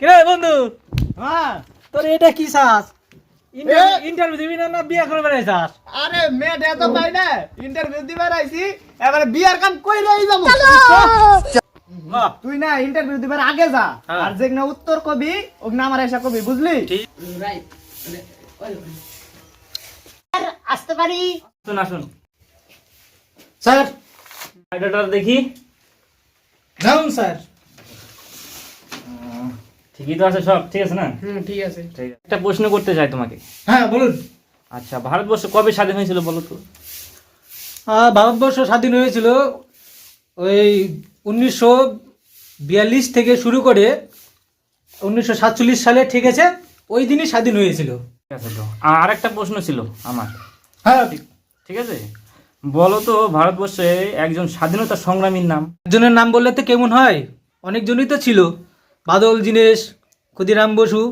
কিরে বন্ধু, হ্যাঁ তোর এটা কি চাস? ইন্টারভিউ দিবি না বিয়ে করে বেড়াইছাস? আরে মেয়ে তো পাই না, ইন্টারভিউ দিবার আইছি, এবারে বিয়ার কাম কইরাই যাবো। তুই না ইন্টারভিউ দিবার আগে যা, আর যেগনা উত্তর কবি ওগনা আমার এসা কবি, বুঝলি? রাইট। আসতে পারি? শুন আসুন স্যার এটা দেখি। যাউন স্যার। ঠিকই তো আছে, সব ঠিক আছে না? ঠিক আছে। ঠিক আছে, একটা প্রশ্ন করতে চাই তোমাকে। হ্যাঁ বলুন। আচ্ছা, ভারতবর্ষ কবে স্বাধীন হয়েছিল বলো তো? ভারতবর্ষ স্বাধীন হয়েছিল ওই 1942 থেকে শুরু করে 1947 সালে, ঠিক আছে? ওই দিনই স্বাধীন হয়েছিল। ঠিক আছে, তো আর একটা প্রশ্ন ছিল আমার। হ্যাঁ ঠিক আছে, বলো তো ভারতবর্ষে একজন স্বাধীনতা সংগ্রামীর নাম। একজনের নাম বললে তো কেমন হয়, অনেকজনই তো ছিল। বাদল দীনেশ, ক্ষুদিরাম বসু,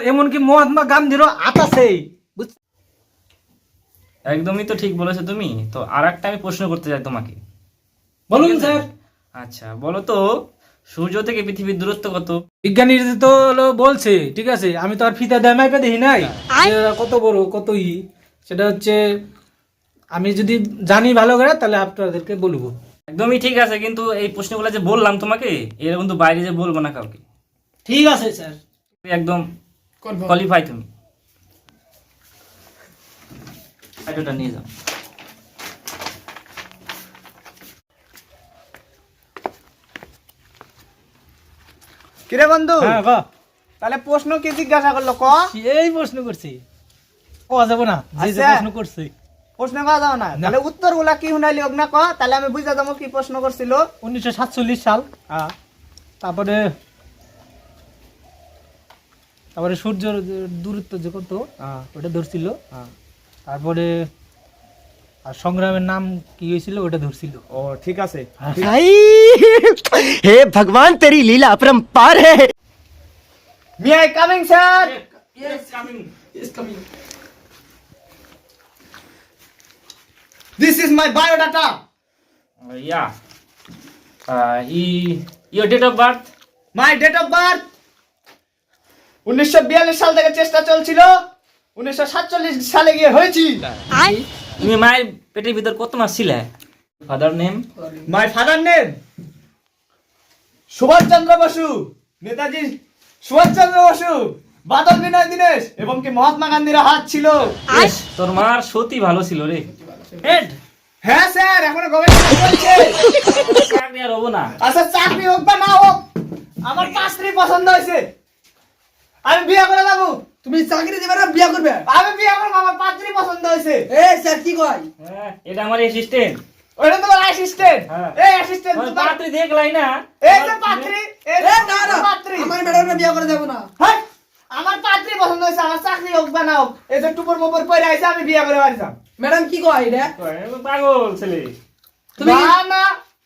এমনকি মহাত্মা গান্ধীরও আতাছেই। একদমই তো ঠিক বলেছো তুমি। তো আর একটা আমি প্রশ্ন করতে চাই তোমাকে। বলুন ঠিক আছে? স্যার। আচ্ছা বলো তো, সূর্য থেকে পৃথিবীর দূরত্ব কত? বিজ্ঞানীরা তো বলছে, ঠিক আছে? আমি তো আর ফিতা দেয় দেখি নাই যে কত বড় কত সেটা হচ্ছে, আমি যদি জানি ভালো করে তাহলে আপনাদেরকে বলবো। একদমই ঠিক আছে, কিন্তু এই প্রশ্নগুলো যে বললাম তোমাকে, এর কিন্তু বাইরে যে বলবো না কাউকে। ঠিক আছে স্যার। একদম কোয়ালিফাই তুমি। এটা নিয়ে যাও। কিরে বন্ধু, হ্যাঁ বাহ, তাহলে প্রশ্ন কি জিজ্ঞাসা করলো ক? এই প্রশ্ন করছি, কোয়া যাব না যে যে আচ্ছা। প্রশ্ন করছি। প্রশ্ন করা যাও না, তাহলে উত্তর গুলা কি শুনাইলি ওগনা ক, তাহলে আমি বুঝা যাবো কি প্রশ্ন করছিল। 1947 সাল। হ্যাঁ তারপরে সূর্যের দূরত্ব যে কত ওটা ধরছিল। তারপরে আর সংগ্রামের নাম কি হয়েছিল ওটা ধরছিল। ও ঠিক আছে। भाई हे भगवान तेरी लीला अपरंपार है। May I coming sir. This is my biodata. Yeah, your date of birth? My date of birth 1942 সাল থেকে চেষ্টা চলছিল, 1947 সালে গিয়ে হয়েছি। তুমি মায়ের পেটের ভিতর কত মাস ছিলে? Father name? My father name Subhash Chandra Bose, Netaji Subhash Chandra Bose, Badal Binay Dinesh এবং কি মহাত্মা গান্ধীর হাত ছিল। তোর মার সত্যি ভালো ছিল রে। হেড, হ্যাঁ স্যার, এখনো গবেষণা চলছে। চাকরি আর হবো না। আচ্ছা চাকরি হোক বা না হোক, আমার পাত্রী পছন্দ হয়েছে, আমি বিয়ে করে যাবো। তুমি চাকরি দিবে না বিয়া করবে? আমি বিয়ে করবো, আমার পাত্রী পছন্দ হয়েছে। এই স্যার কি কয়? হ্যাঁ, এটা আমার অ্যাসিস্ট্যান্ট। ওটা তোমার অ্যাসিস্ট্যান্ট। হ্যাঁ। এই অ্যাসিস্ট্যান্ট ওই তোমার পাত্রী দেখলাই না? এই যে পাত্রী, এই যে না না পাত্রী। আমার ম্যাডাম বিয়া করে দেব না। হ্যাঁ, আমার পাত্রী পছন্দ হয়েছে, আমার চাকরি হোক বা না হোক, এই যে টুপুর মুপুর পরে আইছে, আমি বিয়ে করে বাড়ি যাম। ম্যাডাম কি কয় এটা? পাগল ছেলে। তুমি না না,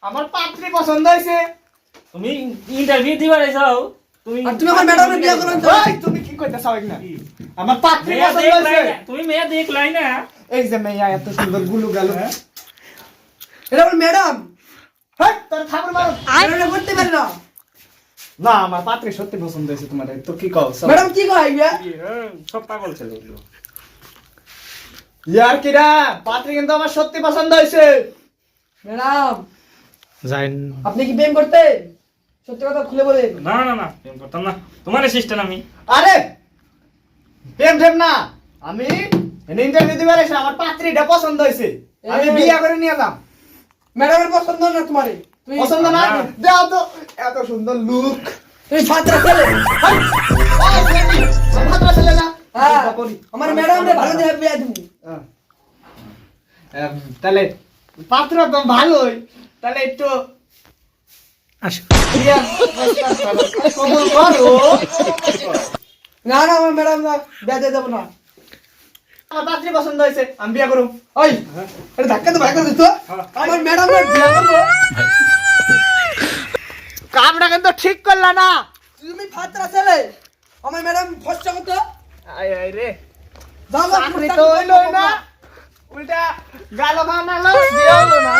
আমার পাত্রী পছন্দ হয়েছে। তুমি ইন্টারভিউ দিবার যাও, তুমি আর তুমি আমার ম্যাডামের বিয়ে করবে না? ওই, তুমি কি কইতাছ না? আমার পাত্রী মেয়ে পছন্দ দেখলাই হয়েছে। না, তুমি মেয়ে দেখলাই না? এই যে মেয়া এত সুন্দর গুলু গেল। এটা আমার ম্যাডাম। হ্যাঁ, তোর ঠাকুর মারো। ম্যাডাম করতে পারে না। না, আমার পাত্রী সত্যি পছন্দ হয়েছে তোমার, তো কি কও? ম্যাডাম কি কয় এটা? সব পাগল ছেলে এগুলো। ইয়ার কিরা, পাত্রী কিন্তু আমার সত্যি পছন্দ হয়েছে। ম্যাডাম যাইন। আপনি কি প্রেম করতে? সত্যি কথা খুলে বলেন। না না না, প্রেম করতাম না, তোমার অ্যাসিস্ট্যান্ট আমি। আরে প্রেম ঠেম না, আমি ইন্টারভিউ দিবার এসে আমার পাত্রীটা পছন্দ হয়েছে, আমি বিয়ে করে নিয়ে যাম। ম্যাডামের পছন্দ না তোমারে? তুমি পছন্দ না? দাও তো, এত সুন্দর লুক। তুমি ফাতরা ছেলে। ভাদ্রা ছেলে না? হ্যাঁ, আমার ম্যাডাম রে ভালো দেবে বিয়া তুমি। তাহলে পাত্র তো ভালোই, তাহলে একটু আসো। বিয়ে কবুল করো। না না আমার ম্যাডাম না বিয়া দিয়ে দেব না। আমার পাত্রী পছন্দ হয়েছে, আমি বিয়ে করুম। ওই এটা ধাক্কা তো ভাই করে দিত। আমার ম্যাডাম রে বিয়া করব। কামটা কিন্তু ঠিক করলা না। তুমি ফাতরা ছেলে। আমার ম্যাডাম ফসটা কত? আয় আয় রে, যাও চাকরি তো হইলো না, উল্টা গালো খাওয়ানো বিয়ে হলো না।